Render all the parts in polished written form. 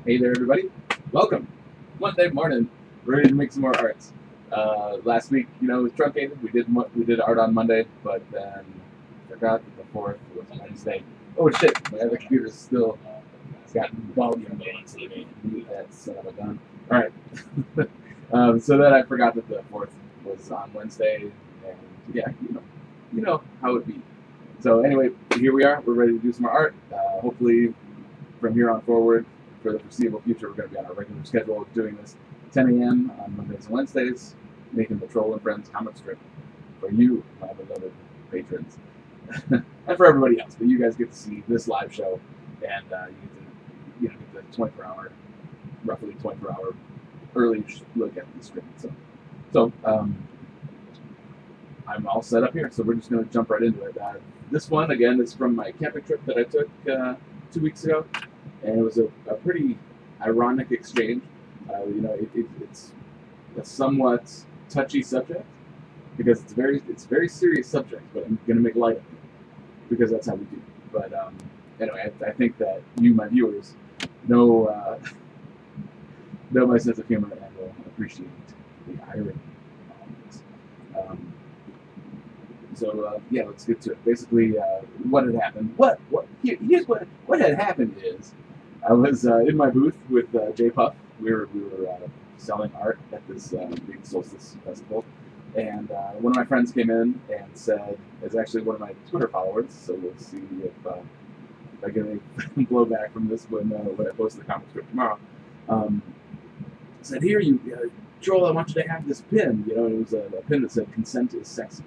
Hey there, everybody. Welcome. Monday morning, ready to make some more arts. Last week, it was truncated. We did art on Monday, but then forgot that the 4th was Wednesday. Oh shit! My other computer's still got volume going, so I need that son of a gun. All right. So then I forgot that the 4th was on Wednesday, and yeah, you know how it be. So anyway, here we are. We're ready to do some more art. Hopefully, from here on forward, for the foreseeable future, we're going to be on our regular schedule of doing this 10 a.m. on Mondays and Wednesdays, making the Troll and Friends comic strip for you, my beloved patrons, and for everybody else. But you guys get to see this live show, and you get the 24-hour, roughly 24-hour early look at the strip. So I'm all set up here, so we're just going to jump right into it. This one, again, is from my camping trip that I took 2 weeks ago. And it was a pretty ironic exchange. It's a somewhat touchy subject because it's a very serious subject, but I'm going to make light of it because that's how we do. But anyway, I think that you, my viewers, know my sense of humor and will appreciate the irony on this. Yeah, let's get to it. Basically, what had happened? Here's what had happened is I was in my booth with J Puff. We were selling art at this big solstice festival, and one of my friends came in and said, "It's actually one of my Twitter followers." So we'll see if I get any blowback from this when I post the comic strip tomorrow. Said, "Here, Troll, I want you to have this pin." And it was a pin that said "Consent is sexy."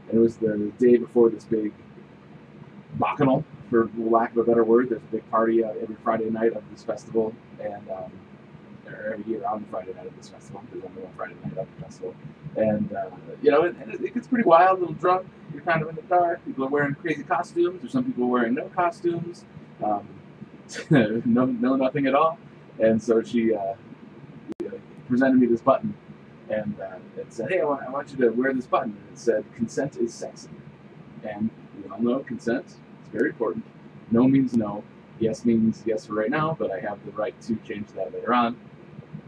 And it was the day before this big bacchanal, for lack of a better word. There's a big party every Friday night of this festival, and or every year on the Friday night of this festival. There's only one Friday night of the festival, and it gets pretty wild. A little drunk. You're kind of in the dark. People are wearing crazy costumes, or some people are wearing no costumes, no nothing at all. And so she presented me this button. And it said, "Hey, I want you to wear this button." And it said, "Consent is sexy." And we all know consent is very important. No means no. Yes means yes for right now, but I have the right to change that later on.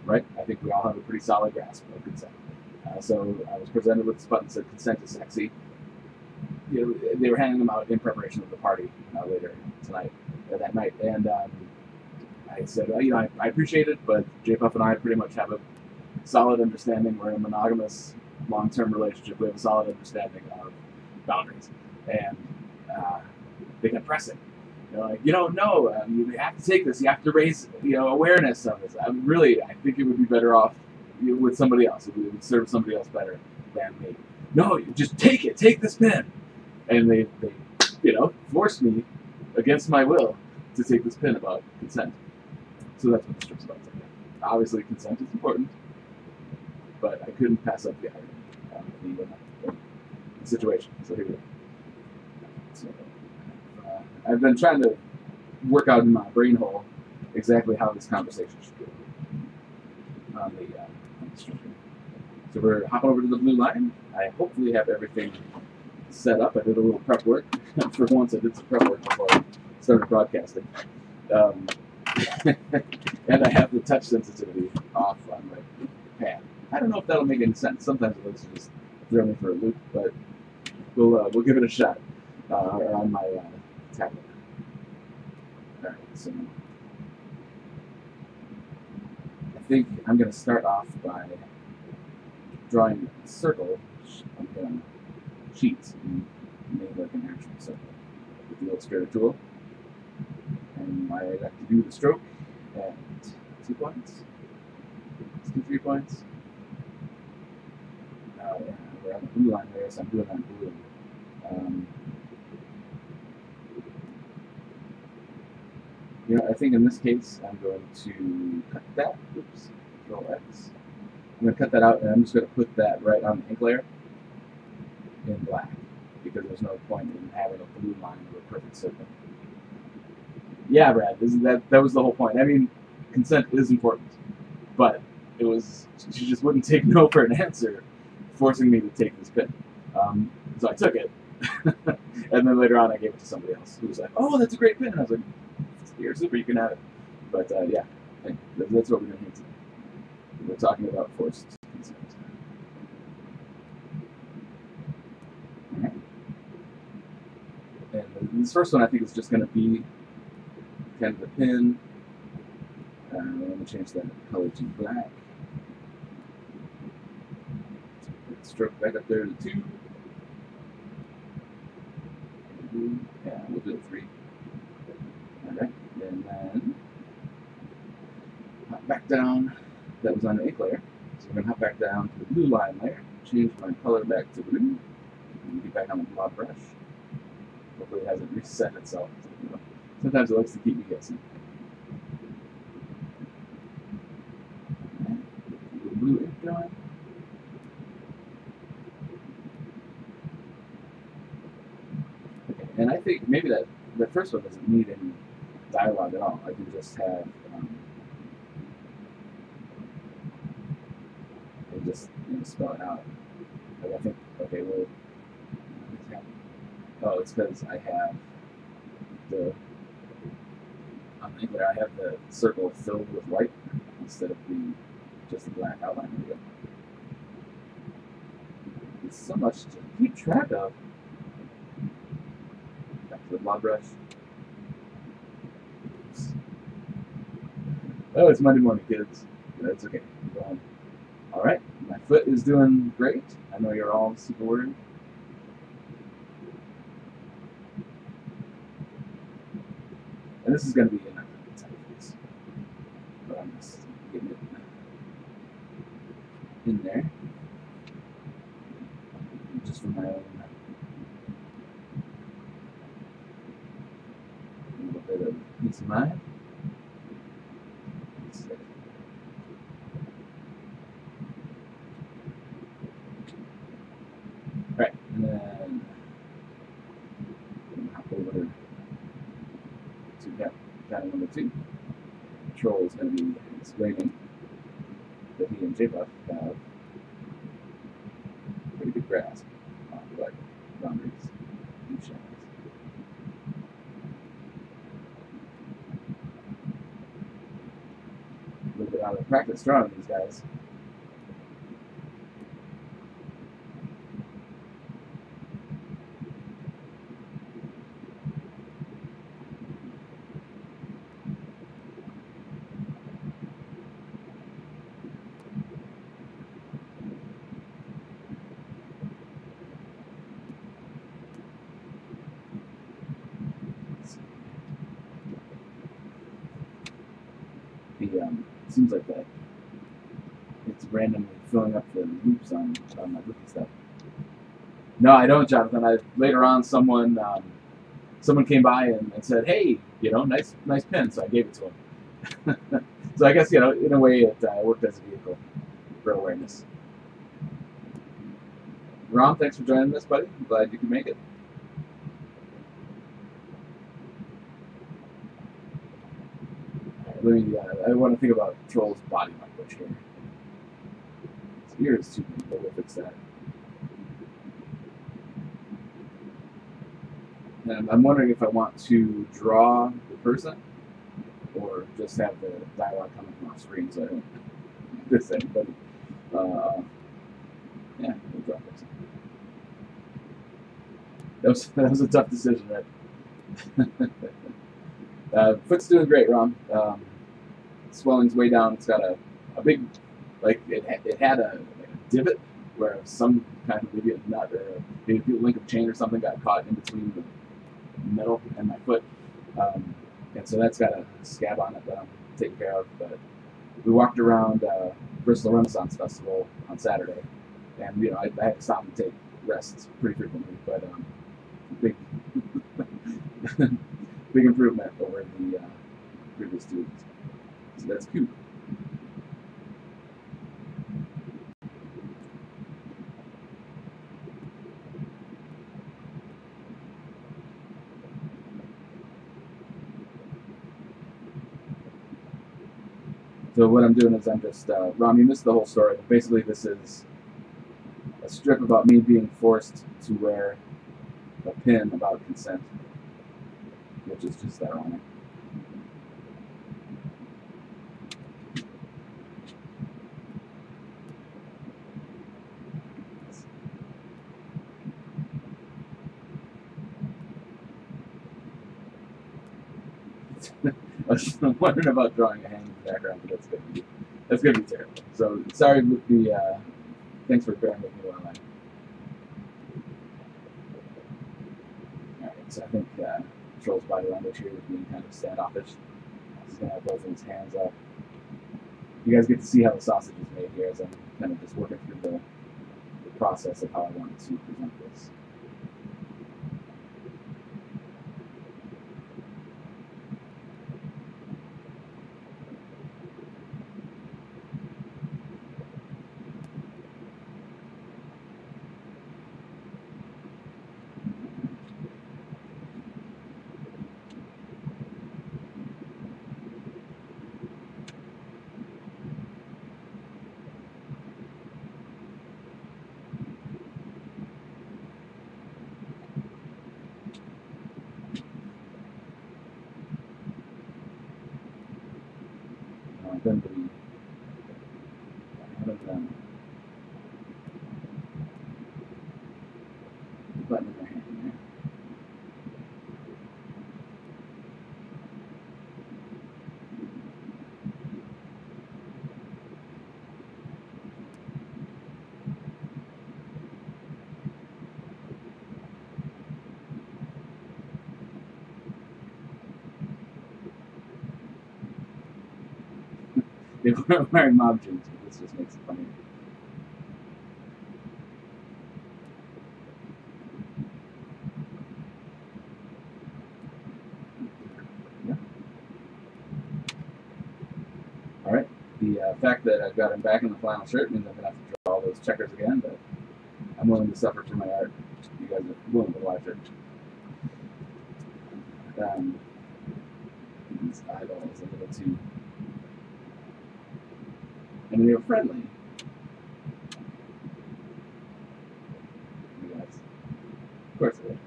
Right? I think we all have a pretty solid grasp of consent. So I was presented with this button that said, "Consent is sexy." They were handing them out in preparation of the party later that night. And I said, I appreciate it, but J Puff and I pretty much have a solid understanding. We're in a monogamous, long-term relationship. We have a solid understanding of boundaries, and they kept pressing. No, you have to take this. You have to raise, awareness of this. I think it would be better off with somebody else. It would serve somebody else better than me. No, you just take it. Take this pin, and they forced me against my will to take this pin about consent. So that's what the strip's about. Obviously, consent is important. But I couldn't pass up the irony of the situation. So here we go. So, I've been trying to work out in my brain hole exactly how this conversation should go on the structure. So we're hopping over to the blue line. I hopefully have everything set up. I did a little prep work. For once, I did some prep work before I started broadcasting. And I have the touch sensitivity off on my pad. I don't know if that'll make any sense. Sometimes it looks just throw me for a loop, but we'll give it a shot on my tablet. All right, so I think I'm going to start off by drawing a circle on sheets and make like an actual circle with the Illustrator tool. And I like to do the stroke at 2 points. 3 points. Yeah, we're on the blue line there, so I'm doing that blue. I think in this case, I'm going to cut that. Oops, Control X. I'm going to cut that out, and I'm just going to put that right on the ink layer in black, because there's no point in having a blue line with a perfect circle. Yeah, Brad, that was the whole point. I mean, consent is important, but she just wouldn't take no for an answer, forcing me to take this pin. So I took it, and then later on I gave it to somebody else who was like, "Oh, that's a great pin." And I was like, "You're super, you can have it." But yeah, thing. That's what we're doing here today. We're talking about forced consent. Alright. And this first one I think is just going to be kind of the pin. I'm going to change that color to black. Stroke back up there to 2. Yeah, we'll do it 3. Alright, and then hop back down. That was on the ink layer. So we're going to hop back down to the blue line layer, change my color back to blue, and get back on the blob brush. Hopefully it hasn't reset itself. You know, sometimes it likes to keep me guessing. Right. The blue ink drawing. Okay. And I think maybe that first one doesn't need any dialogue at all. I can just have just spell it out. Like I think, okay, well, oh, it's because I have on the ink layer, I have the circle filled with white instead of just the black outline. There we go. It's so much to keep track of. Back to the blob brush. Oops. Oh, it's Monday morning, kids. That's okay. Keep going. All right, my foot is doing great. I know you're all super worried. And this is going to be another typeface, but I'm just getting it in there, just for my own little bit of peace of mind. Right, and then hop over to pattern number 2. Control is going to be explaining that he and J-Puff have pretty good grasp on what boundaries each has. A little bit out of practice drawing these guys. It seems like that it's randomly filling up the loops on my booking stuff. No, I don't, Jonathan. Later on, someone came by and said, "Hey, nice pen," so I gave it to him. So I guess in a way, it worked as a vehicle for awareness. Ron, thanks for joining us, buddy. I'm glad you could make it. I want to think about Troll's body language here. His ear is too big, but we'll fix that. And I'm wondering if I want to draw the person or just have the dialogue coming from off screen so I don't miss anybody. Yeah, we'll draw the person. That was a tough decision, right? Foot's doing great, Ron. Swelling's way down. It's got a big, like it had a divot where some kind of maybe a nut or maybe a link of chain or something got caught in between the metal and my foot, and so that's got a scab on it that I'm taking care of. But we walked around Bristol Renaissance Festival on Saturday, and I had to stop and take rests pretty frequently. But big big improvement over the previous 2 weeks. So that's cute. So what I'm doing is I'm just, Ron, you missed the whole story. Basically, this is a strip about me being forced to wear a pin about consent, which is just ironic. I was wondering about drawing a hand in the background, but that's gonna be terrible. So sorry with the. Thanks for bearing with me while I. All right, so I think Troll's body language here is being kind of standoffish. He's gonna have both of his hands up. You guys get to see how the sausage is made here as I'm kind of just working through the process of how I want to present this. Then one of them button in my hand there. They weren't wearing mob jeans, but this just makes it funny. Yeah. All right. The fact that I've got him back in the flannel shirt means I'm gonna have to draw all those checkers again, but I'm willing to suffer for my art. You guys are willing to watch it. These eyeballs a little too. I mean, they were friendly. You guys. Of course they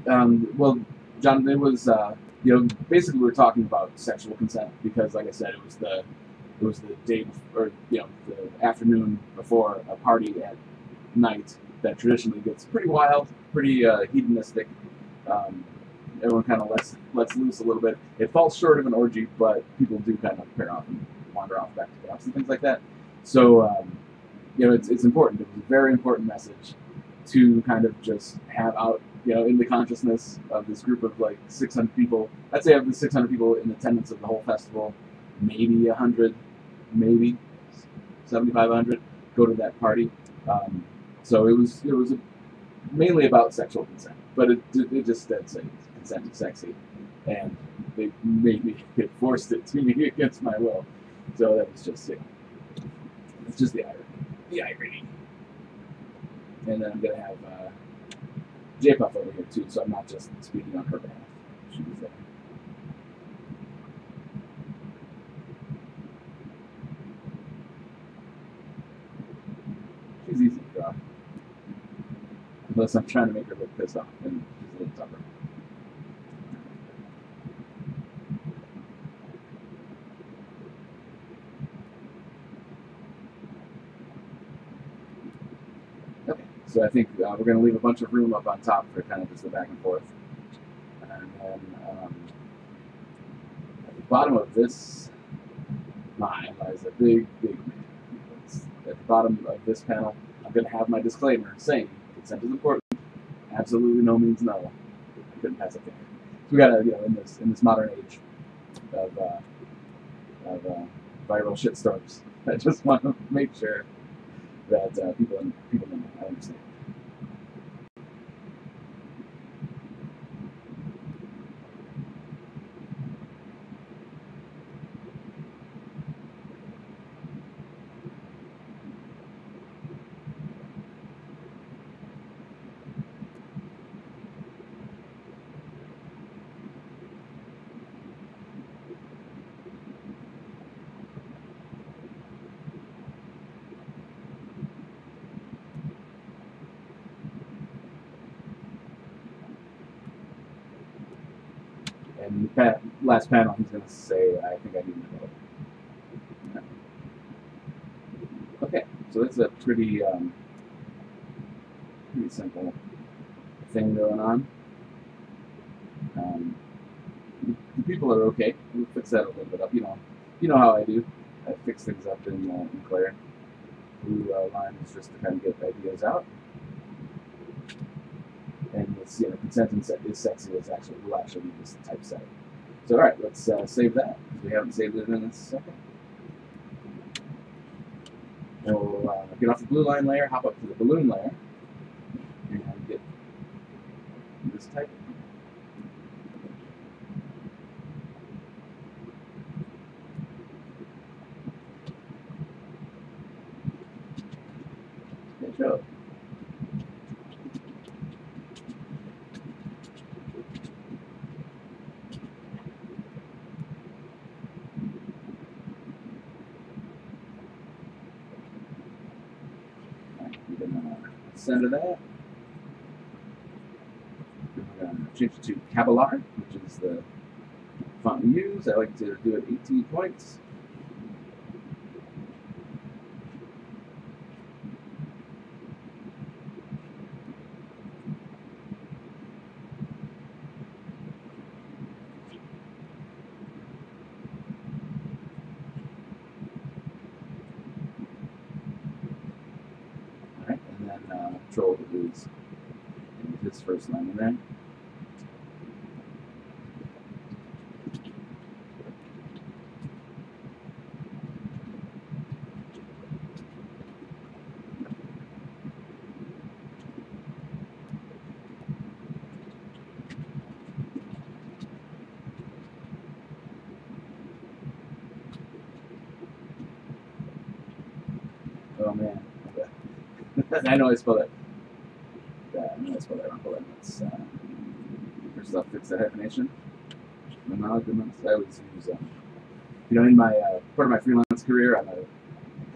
were. Well, John, it was, basically we were talking about sexual consent because, like I said, it was the day before, or, the afternoon before a party at night that traditionally gets pretty wild, pretty hedonistic. Everyone kind of lets loose a little bit. It falls short of an orgy, but people do kind of pair off and wander off back to camps and things like that. So, it's important. It was a very important message to kind of just have out, in the consciousness of this group of like 600 people. I'd say of the 600 people in attendance of the whole festival, maybe 100, maybe 75, 100 go to that party. So it was mainly about sexual consent, but it just did say consent is sexy, and they made me forced it to me against my will. So that was just it's just the irony. And then I'm gonna have J-Puff over here too, so I'm not just speaking on her behalf. She was there. She's easy to draw. Unless I'm trying to make her look pissed off, and she's a little tougher. Okay, so I think we're going to leave a bunch of room up on top for kind of just the back and forth. And then at the bottom of this line lies a big man. At the bottom of this panel, I'm going to have my disclaimer saying consent is important. Absolutely no means no. I couldn't pass it there. So we got to, in this modern age of viral shitstorms, I just want to make sure that people know. I understand. And the last panel, he's going to say, I think I need to know. Okay, so that's a pretty simple thing going on. people are okay. We'll fix that a little bit up. You know how I do. I fix things up in Claire. Blue line is just to kind of get ideas out. And this, consent is sexy. We'll actually use this typeset. So all right, let's save that. We haven't saved it in a second. And we'll get off the blue line layer, hop up to the balloon layer, and get this type. Good job. Center that. We're going to change it to Caballard, which is the font we use. I like to do it 18 points. Control is his first line in there. Oh man, I know I spelled that. I know I spelled that wrong. Hold on, let's first off fix that hyphenation. I always use, in my part of my freelance career, I'm a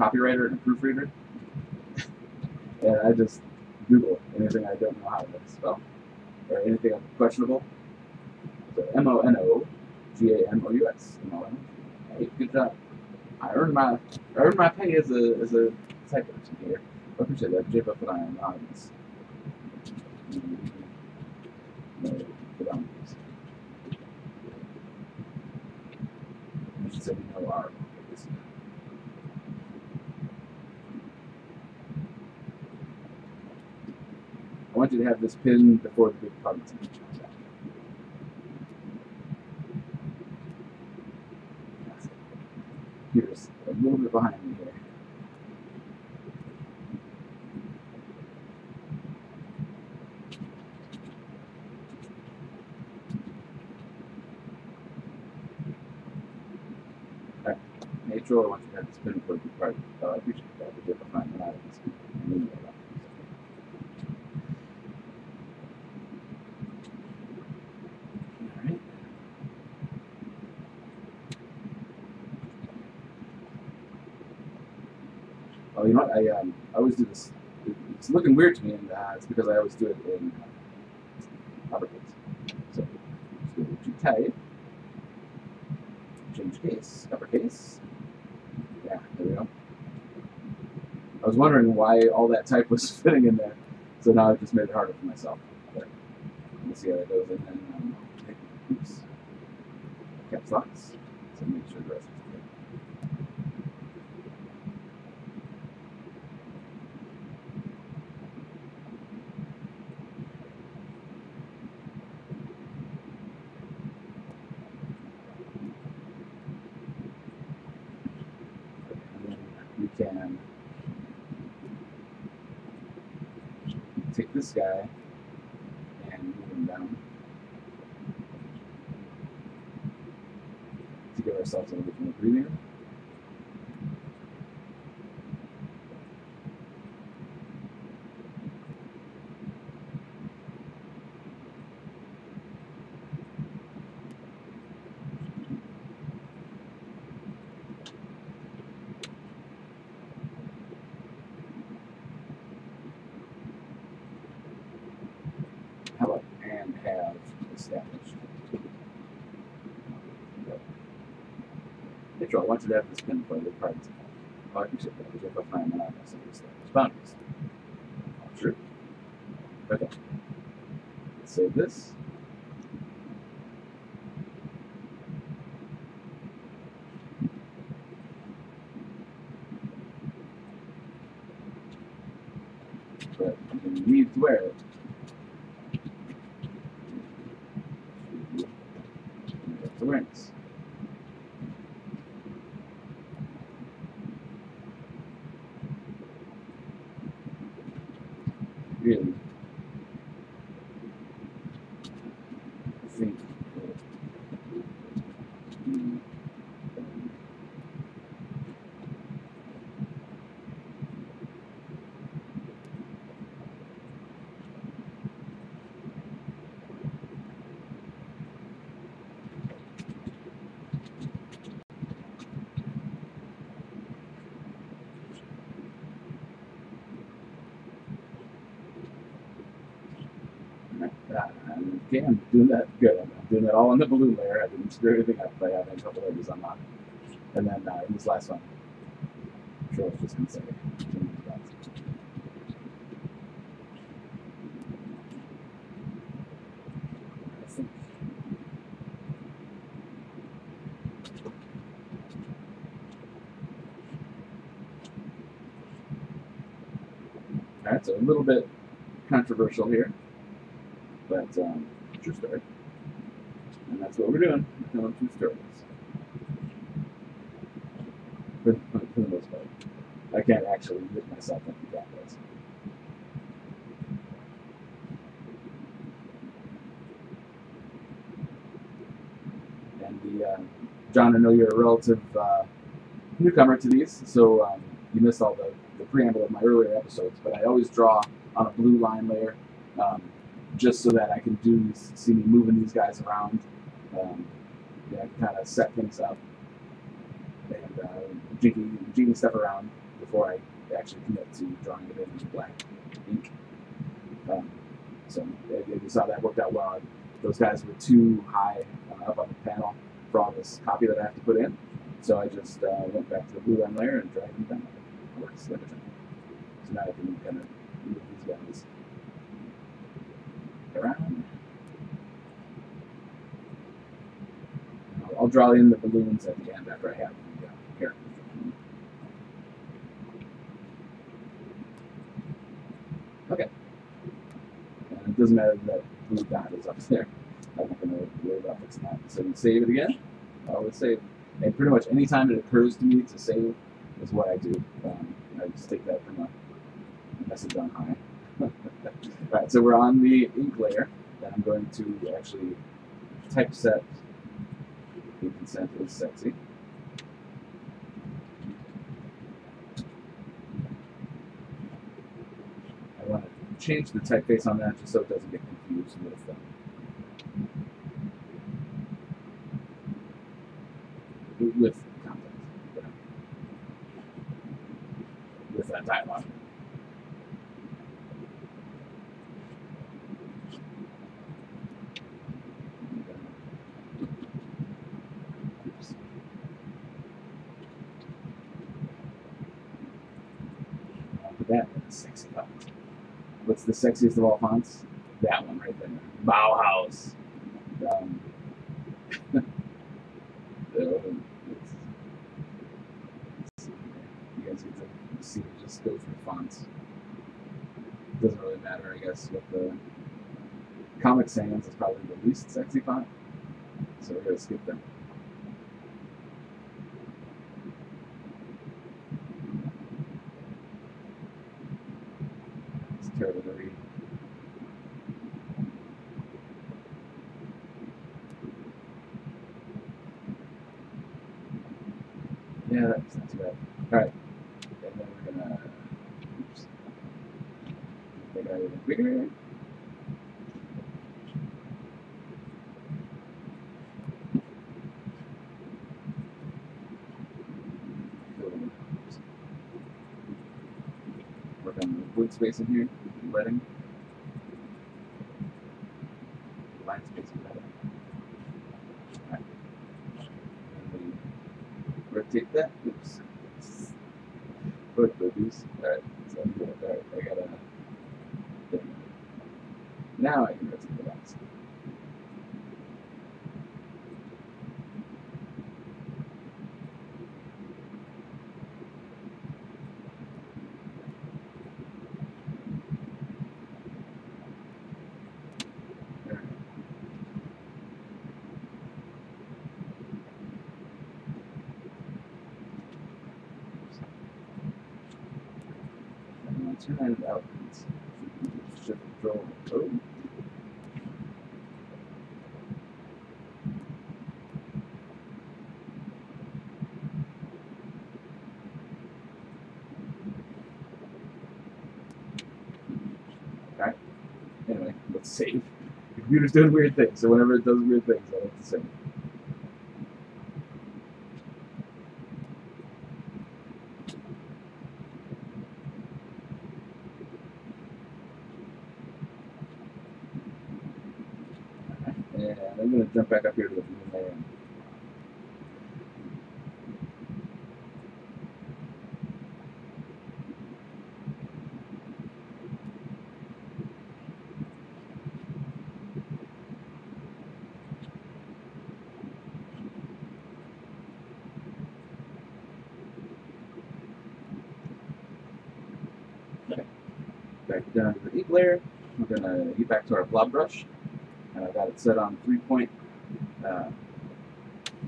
copywriter and a proofreader, and I just Google anything I don't know how to spell or anything questionable. So MONOGAMOUS. MONO. Hey, good job. I earned my pay as a typist here. I appreciate that. J. Buff and I am anonymous. No, anonymous. I should say we know our. I want you to have this pin before the big part comes out. Computer's a little bit behind me here. Alright, Neutral, I want you to have this pin before the big part. I appreciate that. We'll get behind the items. Oh, you know what? I always do this. It's looking weird to me, and it's because I always do it in uppercase. So, just go to type, change case, uppercase. Yeah, there we go. I was wondering why all that type was fitting in there, so now I've just made it harder for myself. But let's see how that goes, and then oops, caps locks. So make sure the rest is good. We can take this guy and move him down to give ourselves a little bit more breathing room. How about and have established? Neutral, I want you to have this pin for the cards. Oh, I appreciate that. Because if I find that, I'll say established boundaries. True. Okay. Let's save this. to wear it. It's awareness. Really, I think. Okay, I'm doing that good. I'm doing that all in the balloon layer. I didn't screw everything up. I have a couple layers unlocked. And then in this last one, I'm sure I was just going to say, I think. All right, so a little bit controversial here, but true story. And that's what we're doing. We're telling true stories. For the most part. I can't actually rip myself into cameras. And John, I know you're a relative newcomer to these, so you missed all the preamble of my earlier episodes, but I always draw on a blue line layer, just so that I can see me moving these guys around. I can kind of set things up and jigging stuff around before I actually commit to drawing it in black ink. So you saw that worked out well. Those guys were too high up on the panel for all this copy that I have to put in. So I just went back to the blue line layer and dragged them down. It works like a charm. So now I can kind of move these guys around. I'll draw in the balloons at the end after I have the characters. Okay. And it doesn't matter that blue dot is up there. I'm not going to worry about fixing that. So you save it again. I always save. And pretty much any time it occurs to me to save is what I do. I just take that from a message on high. Alright, so we're on the ink layer. Then I'm going to actually typeset the consent is sexy. I want to change the typeface on that just so it doesn't get confused with content, with that dialogue. Oops. That is sexy font. What's the sexiest of all fonts? That one right there. Bauhaus. You guys get to see it just go through fonts. Doesn't really matter, I guess, what the Comic Sans is probably the least sexy font. So we're going to skip them. It's terrible to read. Yeah, that's not too bad. Alright. And then we're going to... Oops. Make it even bigger. Work on the wood space in here, letting. Line space and letting. Alright. And we rotate that. Oops. Look, boobies. Alright, so I'm good. Alright, I gotta. Now I can rotate the box. turn it out. Shift control. Oh. Okay. Anyway, let's save. The computer's doing weird things, so whenever it does weird things, I like to save. And I'm going to jump back up here to the room I am. Okay. Back down to the ink layer. We're going to get back to our blob brush. And I've got it set on 3-point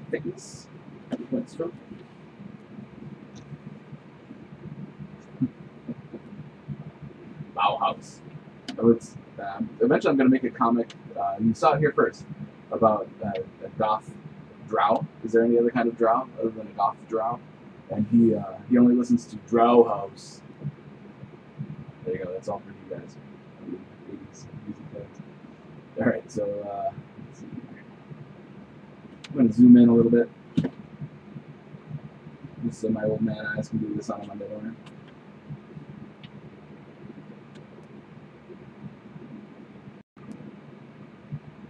thickness, 3-point stroke. Bauhaus. So it's, eventually I'm going to make a comic, you saw it here first, about a goth drow. Is there any other kind of drow other than a goth drow? And he only listens to Drow House. There you go, that's all for you guys. 80s music fans. Alright, so let's see here. I'm going to zoom in a little bit, just so my old man eyes can do this on a Monday morning.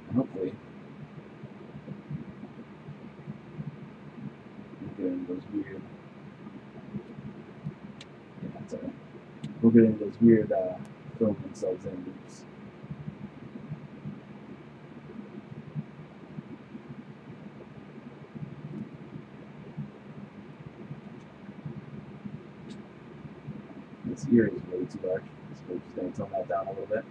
And hopefully, we'll get into those weird. Yeah, that's alright. We'll get into those weird film themselves in loops. This ear is way too large, so we're just going to tone that down a little bit.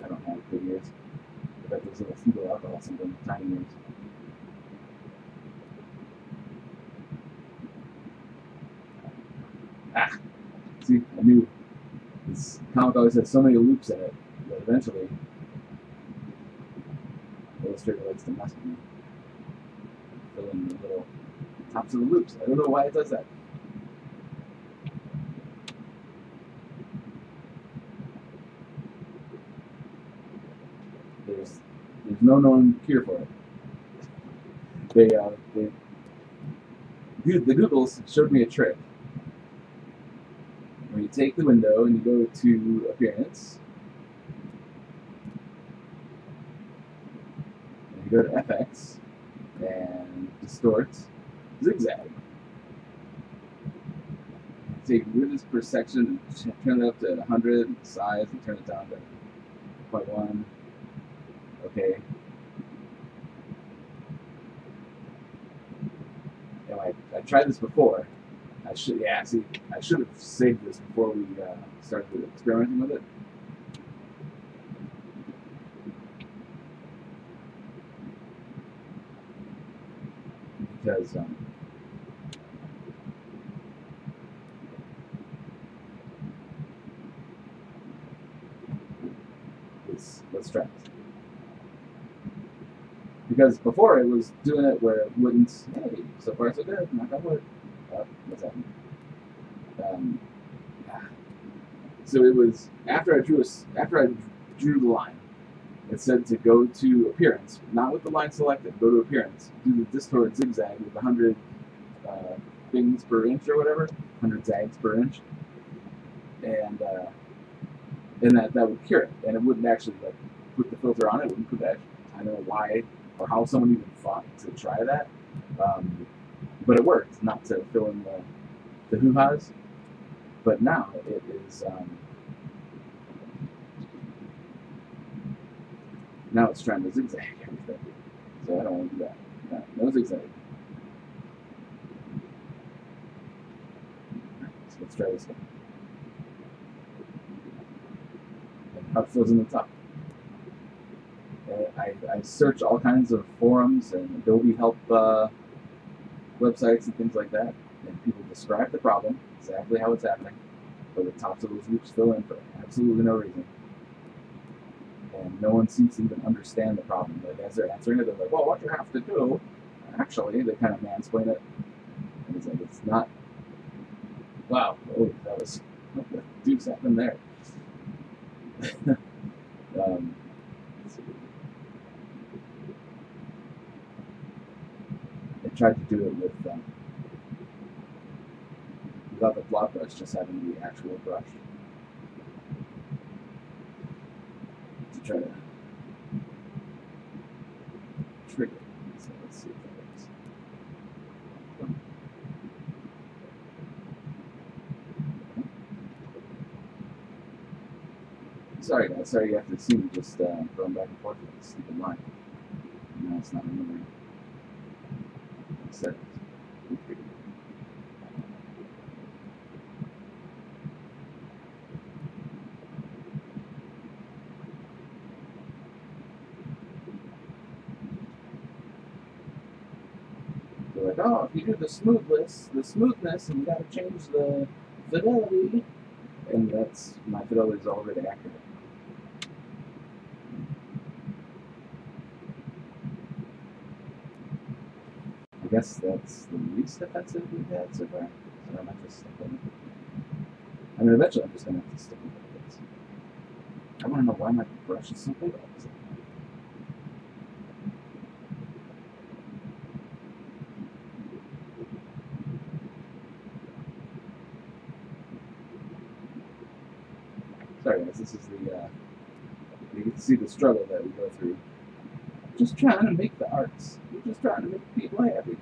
I don't have big ears. I bet those little fetal alcohol syndrome tiny ears. Ah! See, I knew. This comic always has so many loops in it that eventually the illustrator likes to mess with me. Fill in the little tops of the loops. I don't know why it does that. There's no known cure for it. The Googles showed me a trick. Where you take the window and you go to Appearance, and you go to FX and Distort, Zigzag. Take weirdness per section and turn it up to 100, size, and turn it down to 0.1. Okay. And I tried this before. I should have saved this before we started experimenting with it. Because let's try it. Because before it was doing it where it wouldn't. Hey, so far so good. Knock on wood. Oh, what's happening? So it was after I drew the line. It said to go to Appearance, not with the line selected. Go to Appearance. Do the Distort Zigzag with 100 things per inch or whatever, 100 zags per inch, and that would cure it. And it wouldn't actually like put the filter on it. It wouldn't put that. I don't know why or how someone even thought to try that. But it worked, not to fill in the hoo-has. But now it is, now it's trying to zigzag everything. So I don't want to do that. No zigzag. So let's try this one. And how it fills in the top. I search all kinds of forums and Adobe help websites and things like that. and people describe the problem, exactly how it's happening, but the tops of those loops fill in for absolutely no reason. And no one seems to even understand the problem. Like, as they're answering it, they're like, well, what you have to do, actually, they kind of mansplain it. And it's like, it's not, wow, oh, that was, what the deuce happened there? Let's see. I tried to do it with, without the blot brush, just having the actual brush to try to trigger it. So let's see if that works. Sorry guys, sorry you have to see me just going back and forth with this stupid line. Now it's not remembering settings. They're like, oh, if you do the smoothness, and you gotta change the fidelity, and that's, my fidelity is already accurate. I guess that's the least offensive we've had so far. So I might just stick with it. I mean, eventually I'm just gonna have to stick with it. I wanna know why my brush is so big all of a sudden. Sorry guys, this is the, you can see the struggle that we go through. Just trying to make the arts. We're just trying to make people happy.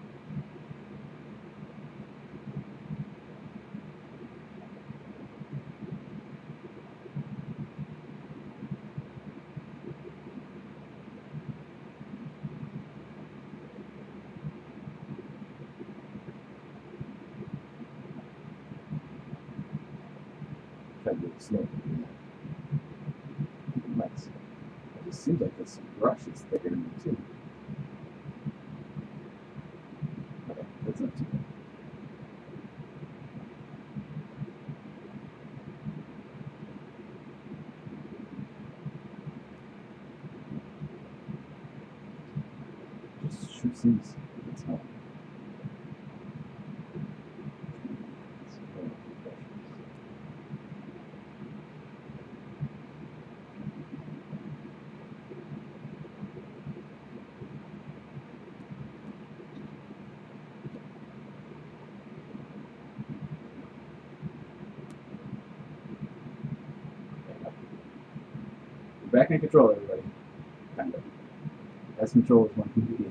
Try to do it slow. Nice. It just seems like this brush is thicker than the too. Okay, that's not too bad. Just sure seems it's not. Back in control, everybody. Kind of. As control is one computer.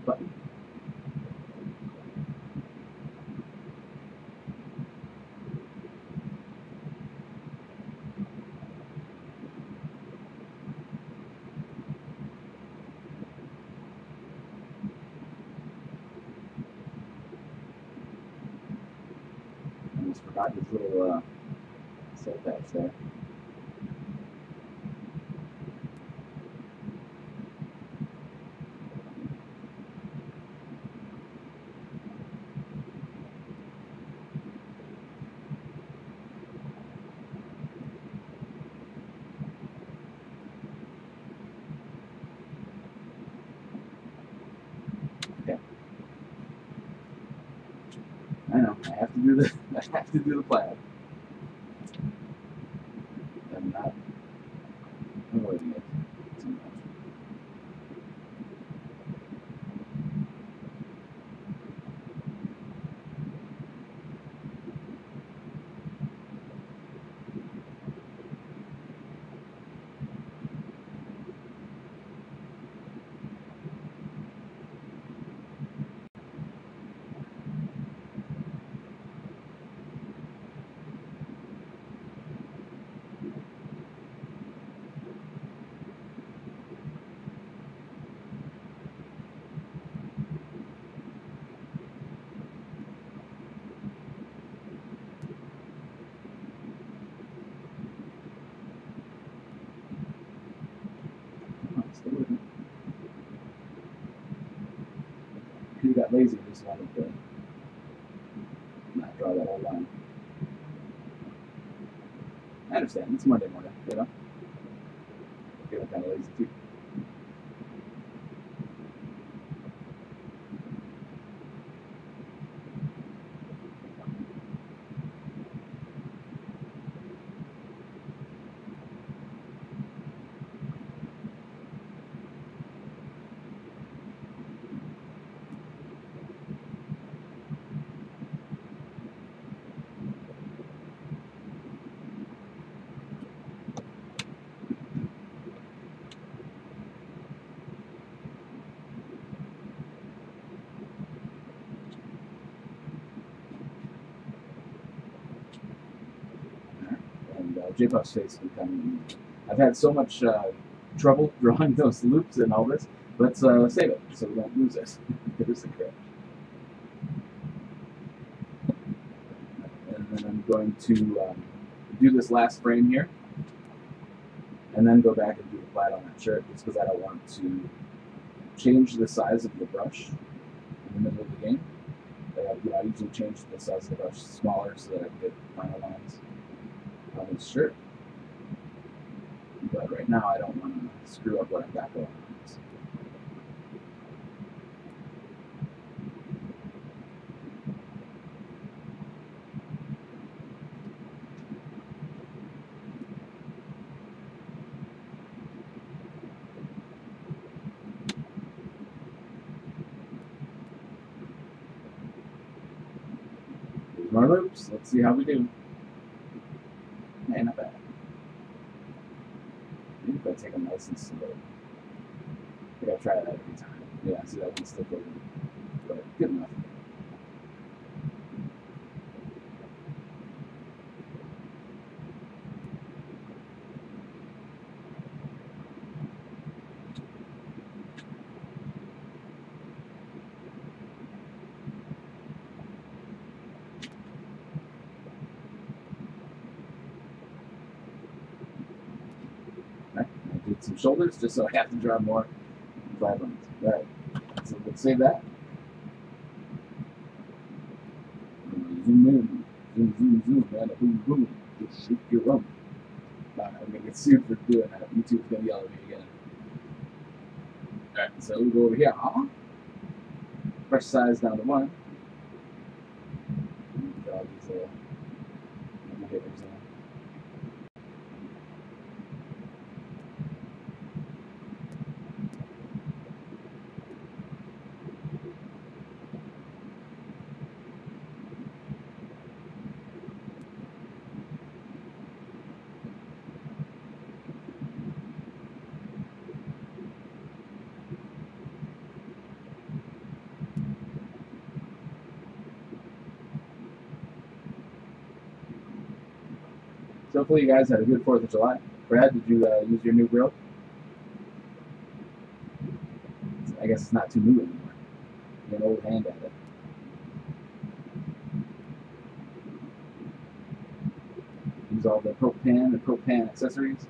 Button. I almost forgot his little setbacks there. Okay. I know. I have to do the. I have to do the plaid. I'm not avoiding it too much. He got lazy and just wanted to not draw that whole line. I understand. It's Monday morning, you know? I'm feeling kind of lazy too. J-Puff's face becoming. I've had so much trouble drawing those loops and all this. Let's save it so we don't lose it. There's the crash. And then I'm going to do this last frame here, and then go back and do the flat on that shirt, just because I don't want to change the size of the brush in the middle of the game. I usually change the size of the brush smaller so that I can get final lines on this shirt. But right now I don't want to screw up what I've got going on. Here's more loops. Let's see how we do. Hey, not bad. Maybe if I take them nice and slow. I gotta try that every time. Yeah, see that one's still floating. But good enough. Some shoulders just so I have to draw more flat lines. Alright, so let's save that. Zoom in, zoom, and a boom, boom. Just shake your rump. I'm gonna get sued for doing that. YouTube's gonna yell at me again. Alright, so we go over here. Brush size down to 1. Draw these indicators in. So hopefully you guys had a good 4th of July. Brad, did you use your new grill? I guess it's not too new anymore. You have an old hand at it. Use all the propane and propane accessories.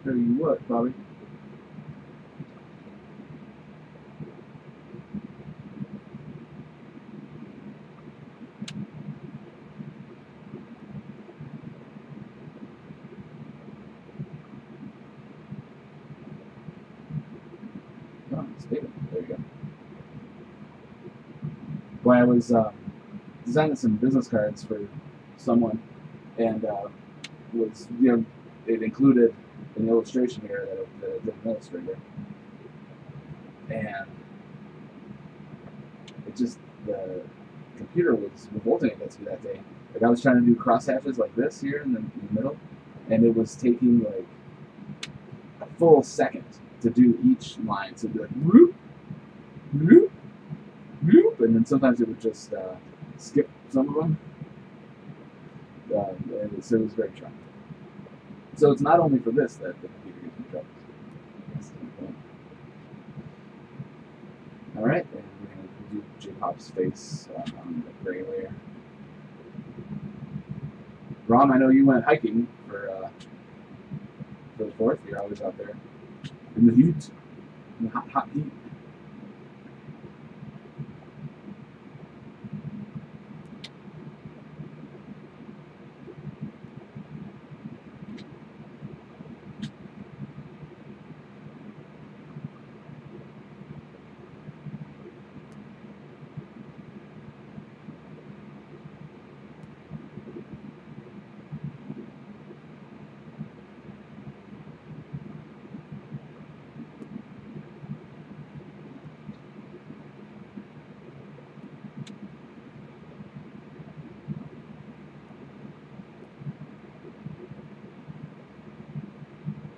Sure you would, Bobby. There you go. Boy, I was designing some business cards for someone, and was it included an illustration here that did an illustrator, and it just the computer was revolting against me that day. Like I was trying to do crosshatches like this here in the middle, and it was taking like a full second to do each line. So it'd be like whoop, whoop, whoop, and then sometimes it would just skip some of them. So it was very trying. So it's not only for this that the computer gives me trouble. All right, and we're going to do J-Pop's face on the gray layer. Rom, I know you went hiking for 4th, you're always out there in the heat, in the hot, hot heat.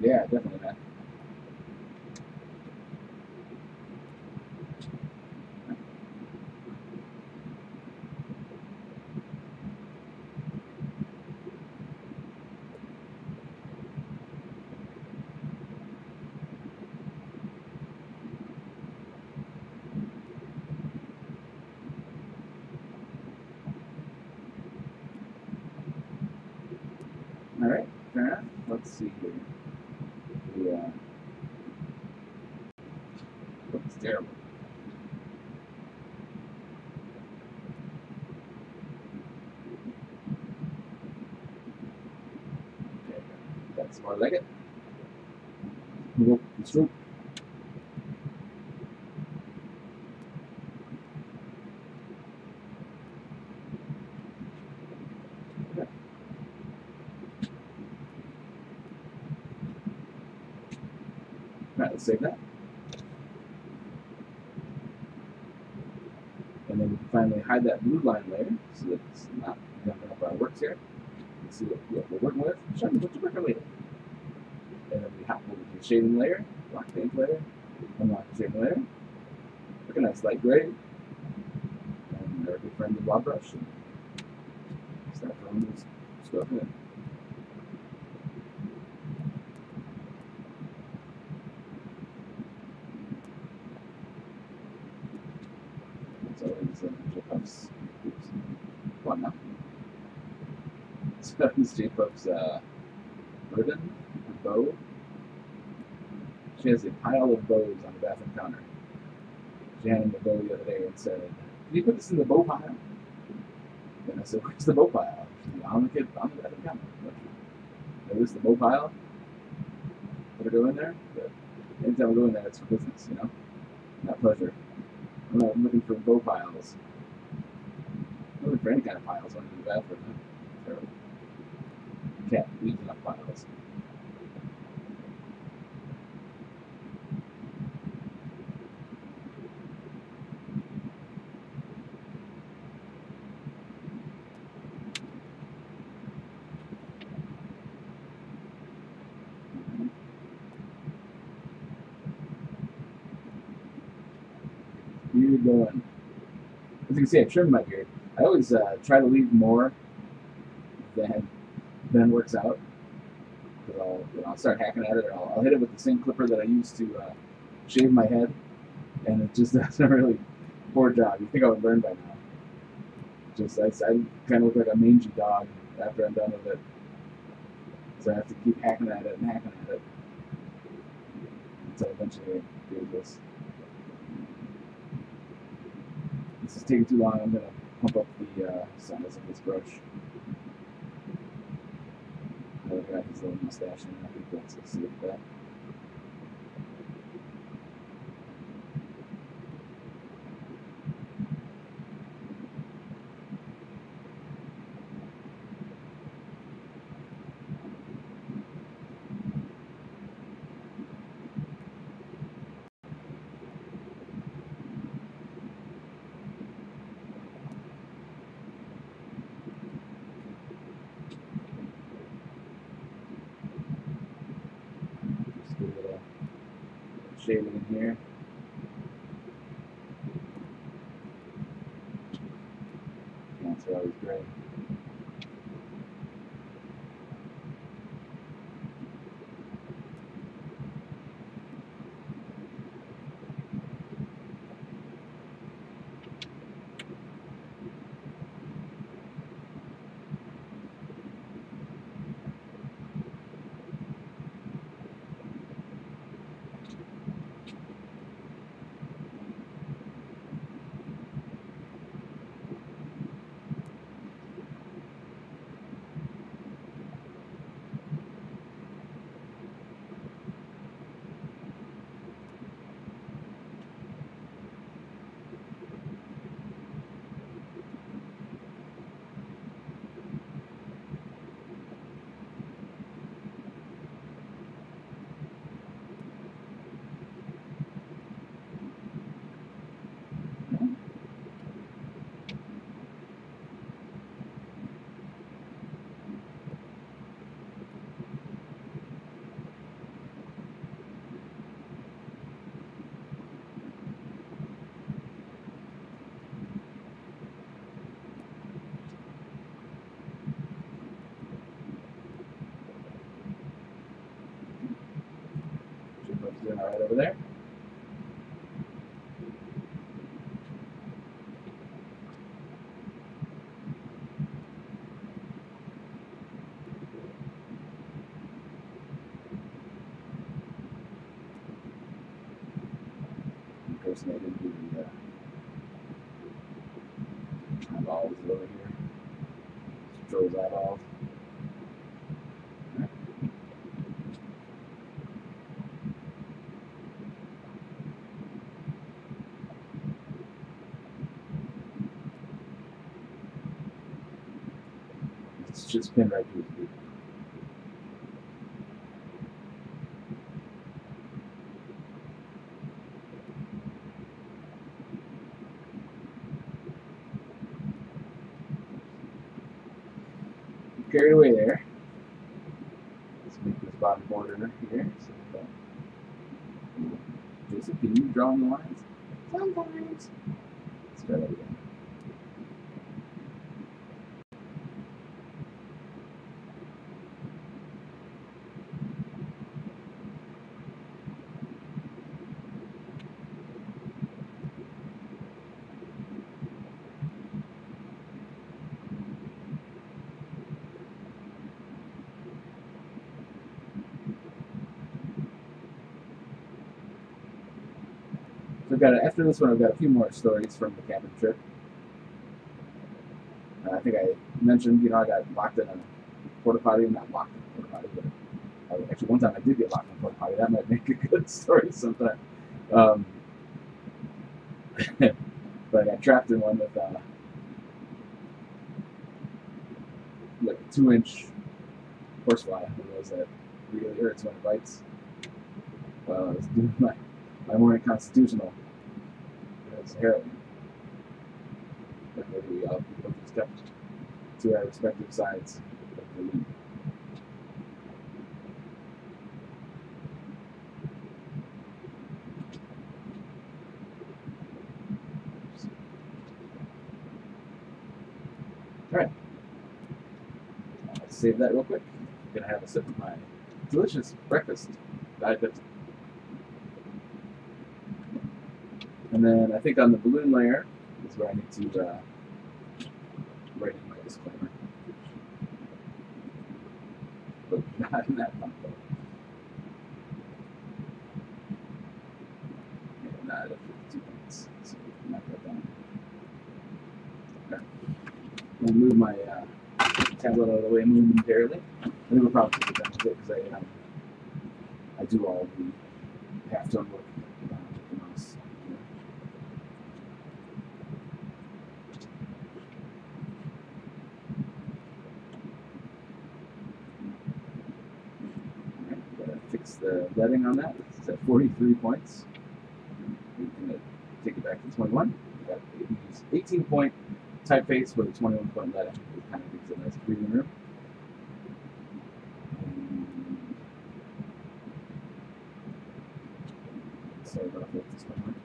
Yeah, definitely, man. All right, fair enough. Let's see here. The looks terrible. Okay, that's more like it. Move up the stroke. Okay. All right, let's save that. And then we can finally hide that blue line layer so that it's not jumping up our works here. Let's see what we're working with. Show me what you're working with. And then we hop over to the shading layer, lock the ink layer, unlock the shading layer. Look at that light gray. And our good friend the blob brush. And start throwing this stuff in. So these J-Puffs. Oops. Come on now. So these J-Puffs ribbon, bow. She has a pile of bows on the bathroom counter. She handed me a bow the other day and said, "Can you put this in the bow pile?" And I said, "Where's the bow pile?" She said, on the bathroom counter. Notice the bow pile? Let her go in there? But anytime I go in there, it's for business, you know? Not pleasure. I'm looking for bow piles. I'm looking for any kind of piles under the bathroom. Huh? Terrible. Can't leave enough piles. Beard going. As you can see, I trimmed my beard. I always try to leave more than works out. Because I'll start hacking at it, or I'll hit it with the same clipper that I use to shave my head, and it just does a really poor job. You think I would learn by now? I kind of look like a mangy dog after I'm done with it, so I have to keep hacking at it and hacking at it until eventually I do this. This is taking too long. I'm gonna pump up the size of this brush. I got his little mustache in. I think that's a safe bet. Just do a little shading in here. That's always great. right over there. Impersonating the eyeballs over here. Controls eyeballs. Right. It's just pinned right to his boot. Carried away there. Let's make this bottom border here. So, Jason, can you draw in the lines? Sometimes. Let's try that again. So after this one, I've got a few more stories from the camping trip. I think I mentioned, I got locked in a porta potty. Not locked in a porta potty, but actually one time I did get locked in a porta potty. That might make a good story sometime. But I got trapped in one with like a 2-inch horsefly. One of those that really hurts when it bites. While I was doing my morning constitutional. It's heroin. Maybe we both stepped to our respective sides of the lead. Alright. Let's save that real quick. I'm going to have a sip of my delicious breakfast. Diet Pepsi. And then I think on the balloon layer is where I need to write in my disclaimer. But not in that font though. Yeah, not at 52 points. So we can knock that down. Okay. I'm going to move my tablet out of the way momentarily. I think we'll probably get done with it because I do all the halftone work with the mouse. Fix the leading on that. It's at 43 points. We're going to take it back to 21. We've got 18-point typeface with a 21-point leading. It kind of gives it a nice breathing room. Sorry about this one.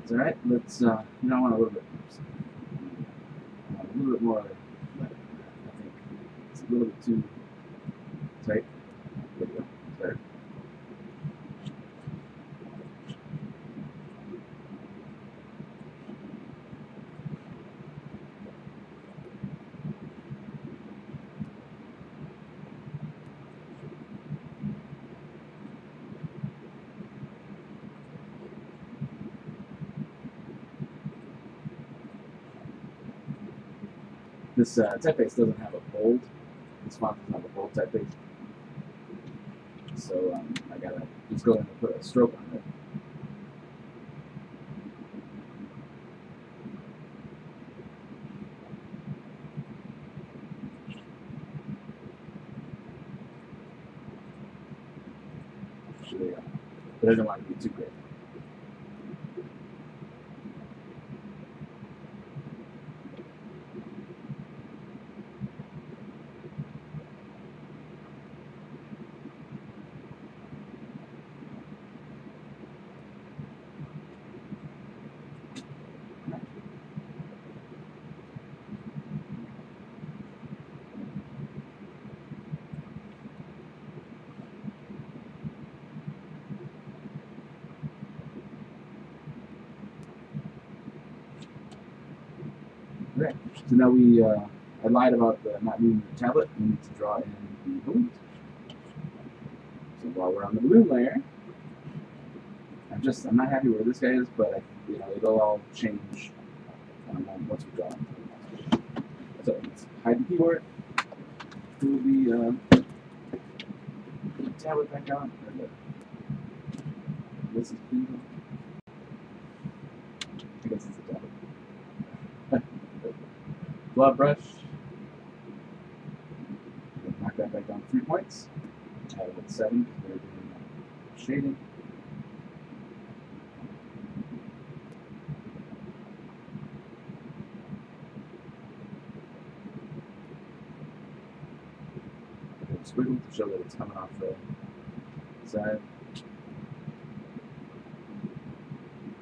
That's all right. Let's I want a little bit more. I think it's a little bit too tight. There we go. There. This typeface doesn't have a bold. This font doesn't have a bold typeface. So I gotta just go in and put a stroke on it. Actually, but I don't want it to be too great. Okay, so now I lied about not needing the tablet. We need to draw in the balloons. So while we're on the balloon layer, I'm not happy where this guy is, but it'll all change once we draw him. So let's hide the keyboard. Move the tablet back on. This is clean. I guess it's a tablet. Glove brush. Knock that back down 3 points. Add it at 7 because we're doing shading. Squiggle to show that it's coming off the side.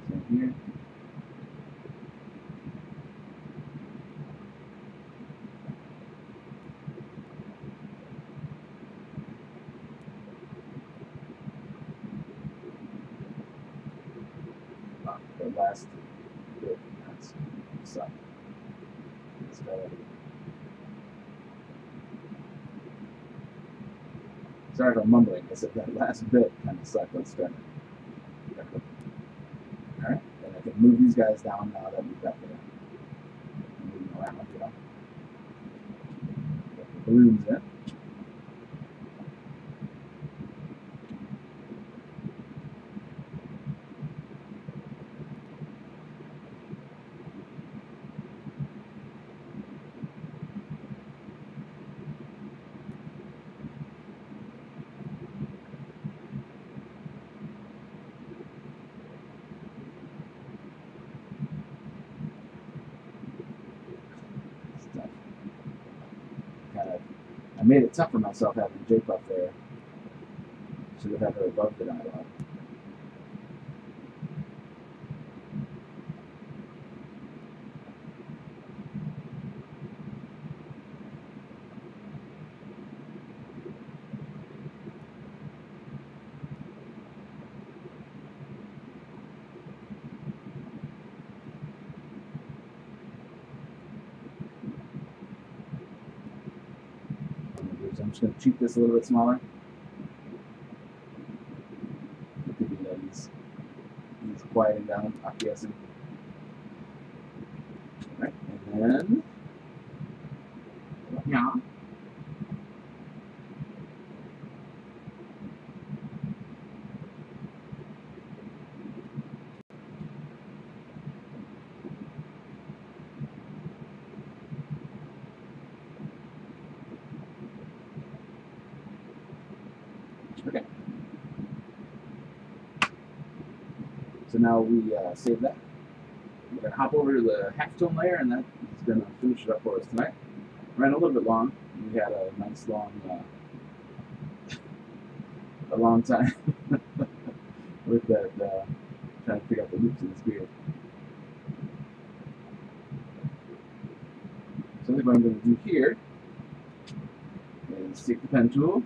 Same here. The last bit, that's the side. Sorry if I'm mumbling. I said that last bit kind of sucked. Let's start it. Alright, and I can move these guys down now that we've got the moving around, Get the balloons in. I made it tough for myself having J-Puff there. Should have had her above the dialogue. I'm just going to cheat this a little bit smaller. It could be that he's quieting down, acquiescing. Alright, and then yeah. Okay. So now we save that. We're going to hop over to the halftone layer, and that is going to finish it up for us tonight. Ran a little bit long. We had a nice long, a long time with that, trying to pick up the loops in this beard. So I think what I'm going to do here is take the pen tool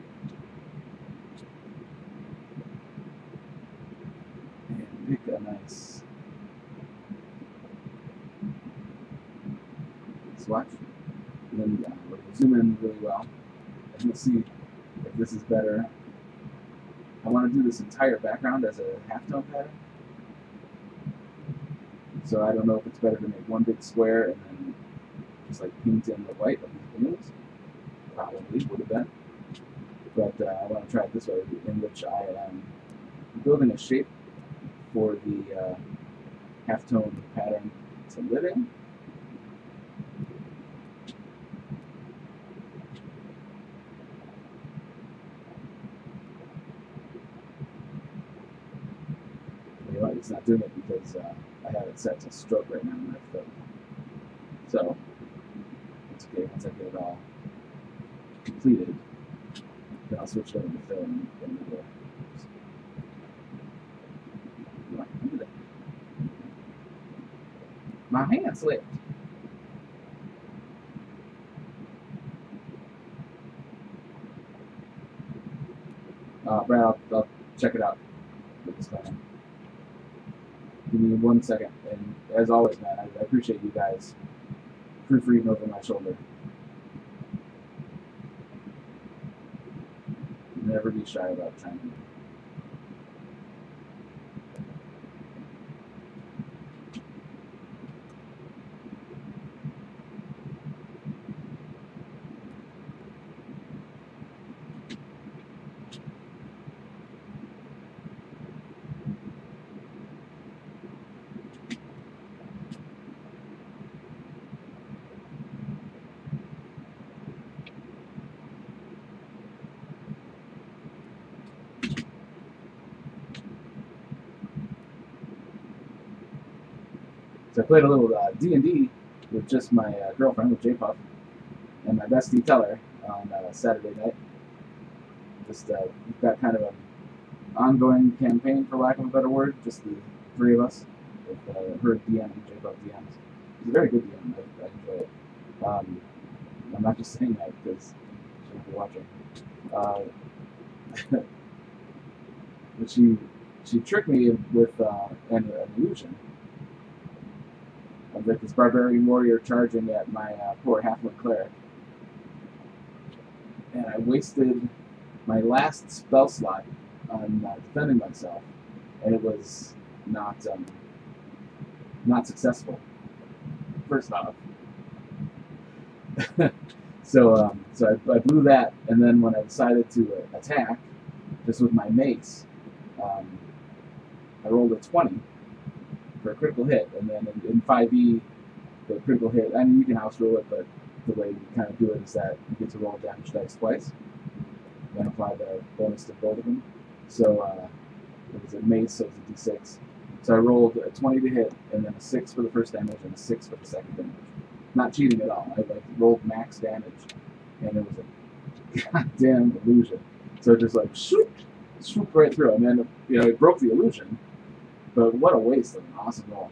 and pick a nice swatch. And then we're going to zoom in really well. And we'll see if this is better. I want to do this entire background as a halftone pattern. So I don't know if it's better to make one big square and then just like painting the white of these balloons. Probably would have been. But I want to try it this way, in which I am building a shape for the halftone pattern to live in. You know what, it's not doing it because I have it set to stroke right now in my fill. So, it's okay once I get it all completed. Then I'll switch it over to fill and go. My hand slipped. Brad, I'll check it out with this plan. Give me 1 second. And as always, man, I appreciate you guys proofreading over my shoulder. Never be shy about trying to. So I played a little D&D with just my girlfriend, with J-Puff, and my bestie Teller on Saturday night. Just we've got kind of an ongoing campaign, for lack of a better word, just the three of us, with her DMing, J-Puff DMs. She's a very good DM. I enjoy it. I'm not just saying that because she might be watching. But she tricked me with an illusion. Of like this barbarian warrior charging at my poor halfling cleric, and I wasted my last spell slot on defending myself, and it was not successful. First off, so I blew that, and then when I decided to attack, just with my mace, I rolled a 20. For a critical hit, and then in 5e, the critical hit, I mean, you can house rule it, but the way you kind of do it is that you get to roll damage dice twice, then apply the bonus to both of them. So it was a mace, so it was a d6. So I rolled a 20 to hit, and then a 6 for the first damage, and a 6 for the second damage. Not cheating at all. I rolled max damage, and it was a goddamn illusion. So it just like swoop right through, and then it broke the illusion. But what a waste of an awesome roll.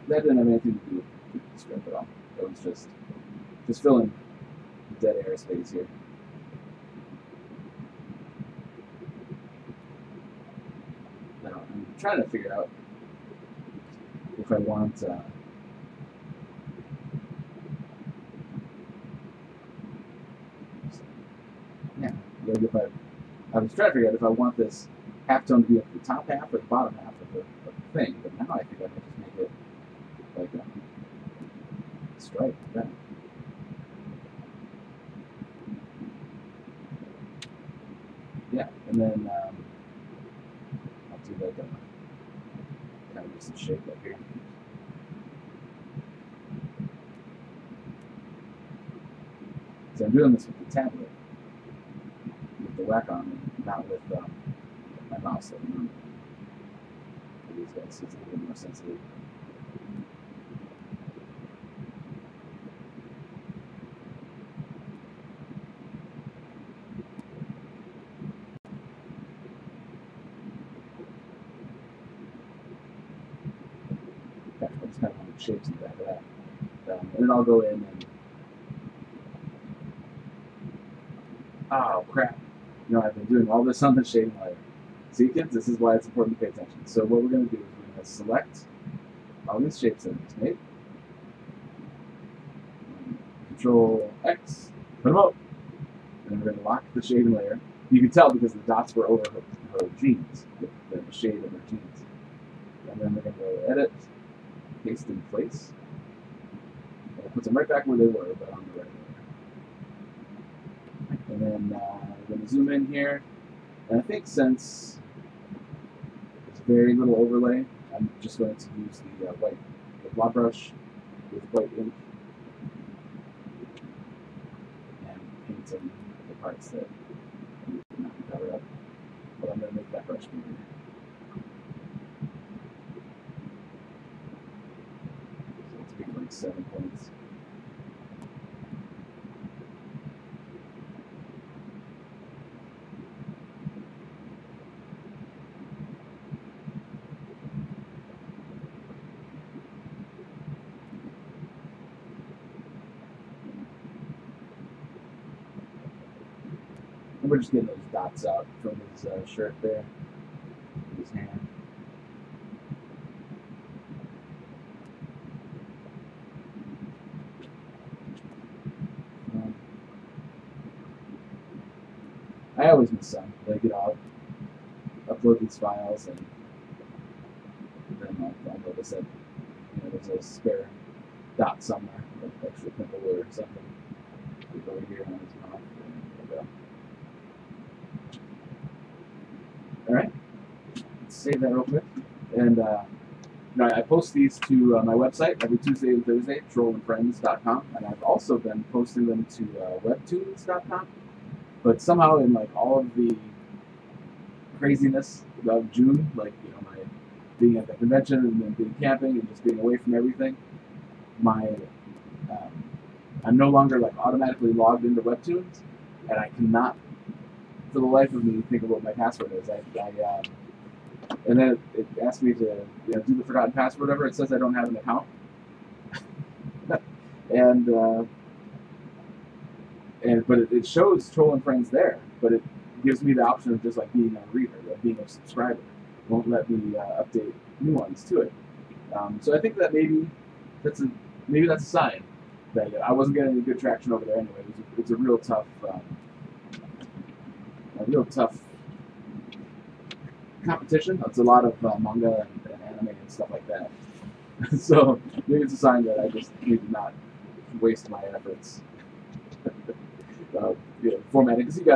That didn't have anything to do with the script at all. It was just filling dead air space here. Now, I'm trying to figure out if I want like if I was trying to figure out if I want this halftone to be at the top half or the bottom half of the thing, but now I think I might just make it like a stripe. Yeah. Yeah, and then I'll do like a kind of just a shape up here. So I'm doing this with the tablet, with the whack on me, not with my mouse. So these guys, it's a little bit more sensitive. Okay, I just kind of want the shapes in the back of that. And then I'll go in and oh crap. I've been doing all this on the shading layer. See, kids, this is why it's important to pay attention. So what we're going to do is we're going to select all these shapes that I just made. Control X, put them up. And we're going to lock the shading layer. You can tell because the dots were over her jeans, the shade of her jeans. And then we're going to go edit, paste in place. And it puts them right back where they were, but on the right layer. And then we're going to zoom in here. And I think since there's very little overlay, I'm just going to use the blob brush with white ink and painting the parts that not cover up. But I'm going to make that brush bigger. So let's make like 7 points. And we're just getting those dots out from his shirt there, his hand. I always miss some. Like, I'll upload these files and then I'll notice that there's a spare dot somewhere, like extra pimple or something. Like over here on his mouth. And there we go. Alright, let's save that real quick. And I post these to my website every Tuesday and Thursday, trollandfriends.com, and I've also been posting them to webtoons.com. But somehow in like all of the craziness of June, like my being at the convention and then being camping and just being away from everything, I'm no longer like automatically logged into Webtoons, and I cannot for the life of me think of what my password is. And then it asked me to do the forgotten password, whatever. It says I don't have an account, but it shows Troll and Friends there, but it gives me the option of just like being a reader, of being a subscriber. It won't let me update new ones to it. So I think that maybe that's a sign that I wasn't getting any good traction over there anyway. It's a real tough competition. It's a lot of manga and anime and stuff like that. So maybe it's a sign that I just need to not waste my efforts formatting, because you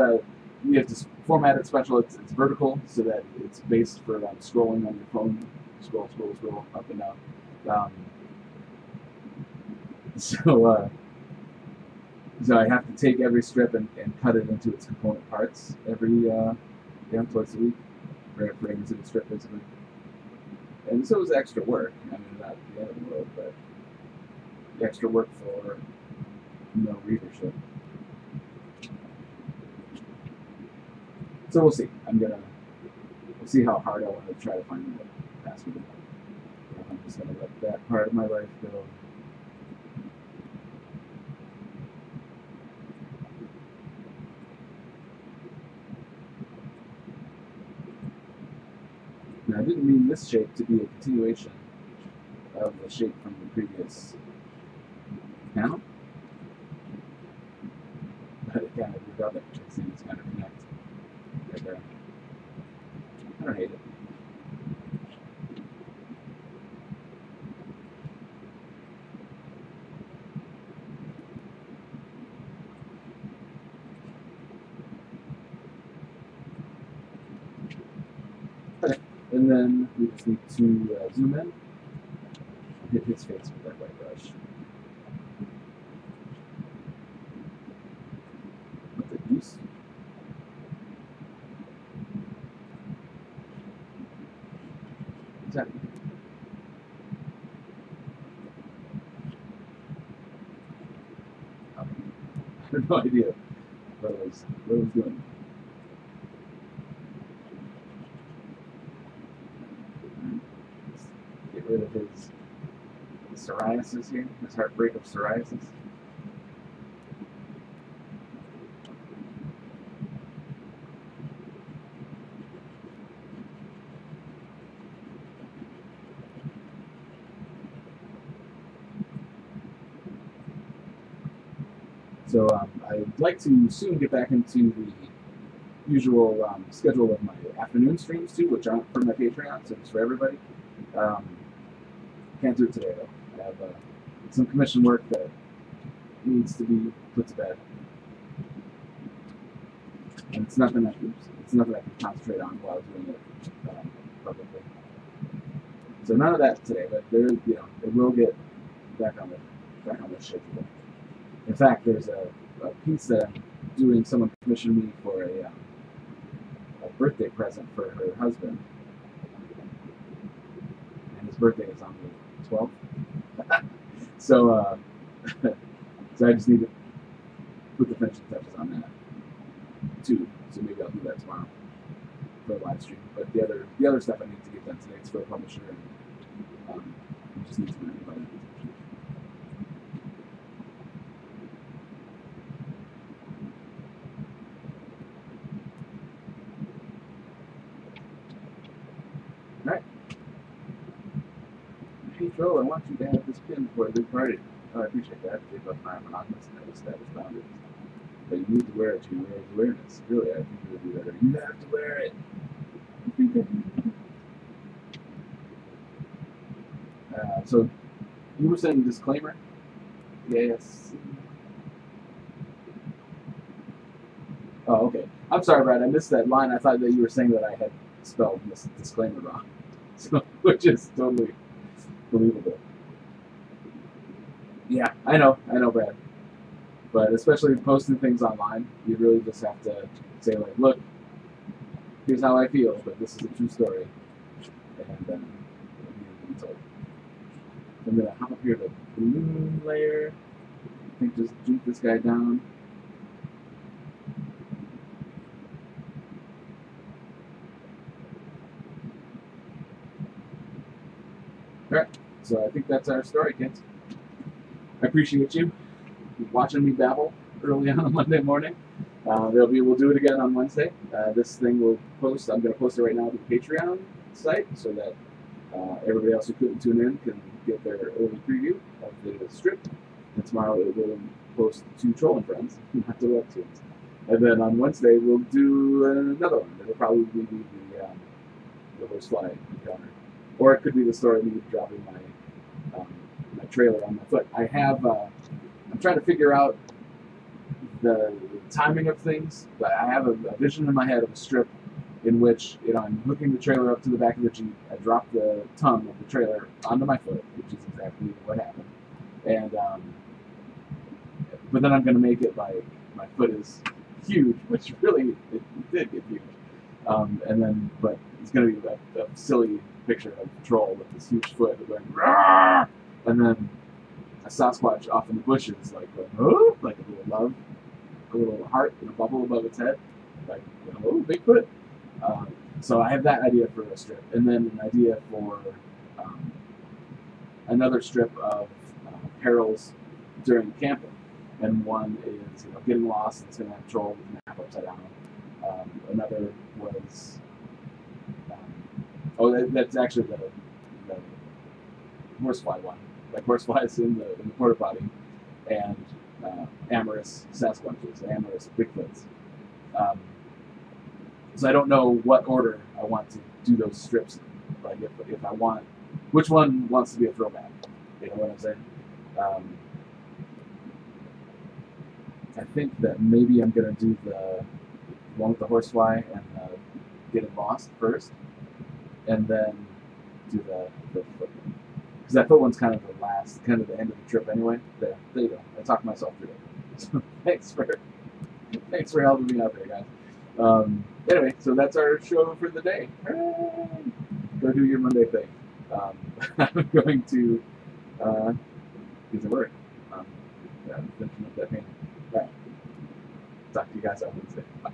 have to format it special. It's vertical so that it's based for scrolling on your phone. Scroll up and down. So I have to take every strip and cut it into its component parts every twice a week for every single strip, basically. And so it was extra work. I mean, not the end of the world, but the extra work for no readership. So we'll see. We'll see how hard I want to try to find that password. I'm just gonna let that part of my life go. Now, I didn't mean this shape to be a continuation of the shape from the previous panel, but it kind of moved up. It seems kind of connect right there. I don't hate it. Okay, and then we just need to zoom in and hit his face with that white brush. What's it use? Exactly. I have no idea what I was doing. Let's get rid of his psoriasis here, his heartbreak of psoriasis. So I'd like to soon get back into the usual schedule of my afternoon streams too, which aren't for my Patreon, so it's for everybody. Can't do it today though. I have some commission work that needs to be put to bed, and it's nothing I can concentrate on while doing it publicly. So none of that today, but there, it will get back on the schedule. In fact, there's a piece that I'm doing. Someone commissioned me for a birthday present for her husband, and his birthday is on the 12th. So, so I just need to put the finishing touches on that too. So maybe I'll do that tomorrow for a live stream. But the other stuff I need to get done today is for a publisher, and we just need to know about it. Alright. Hey Troll, I want you to have this pin for a big party. Oh, I appreciate that. They both are monogamous and have established boundaries. But you need to wear it to raise awareness. Really, I think you would do better. You have to wear it! So, you were saying disclaimer? Yes. Oh, okay. I'm sorry, Brad. I missed that line. I thought that you were saying that I had spelled this disclaimer wrong. So, which is totally believable. Yeah, I know, Brad. But especially posting things online, you really just have to say, like, look, here's how I feel, but this is a true story. And be told. I'm going to hop up here to the balloon layer. I think just juke this guy down. Alright, so I think that's our story, kids. I appreciate you watching me babble early on Monday morning. We'll do it again on Wednesday. This thing will post. I'm going to post it right now to the Patreon site so that everybody else who couldn't tune in can get their early preview of the strip. And tomorrow it will post to Trolling Friends, not to Webtoons. And then on Wednesday we'll do another one. It'll probably be the horsefly encounter, or it could be the story of me dropping my my trailer on my foot. I'm trying to figure out the timing of things, but I have a vision in my head of a strip in which I'm hooking the trailer up to the back of the Jeep. I drop the tongue of the trailer onto my foot, which is exactly what happened. And but then I'm going to make it like my foot is huge, which really it did get huge. But it's going to be a silly picture of a troll with this huge foot going, "Rah!" And then a Sasquatch off in the bushes, like going, oh, like a little love, a little heart in a bubble above its head, like, oh, Bigfoot. So I have that idea for a strip, and then an idea for another strip of perils during camping. And one is getting lost, and it's going to have a troll with a map upside down. Another was that's actually the horsefly one. Like horseflies in the porta potty, and amorous Sasquatches, amorous Bigfoots. So I don't know what order I want to do those strips in. Like if I want, which one wants to be a throwback? You know what I'm saying? I think that maybe I'm gonna do the one with the horsefly and getting lost first, and then do the foot one. Because that foot one's kind of the end of the trip anyway. There you go. I talked myself through it. So thanks for helping me out there, guys. Anyway, so that's our show for the day. Hooray! Go do your Monday thing. I'm going to get to work. I'm finishing up that painting. All right. Talk to you guys on Wednesday. Bye.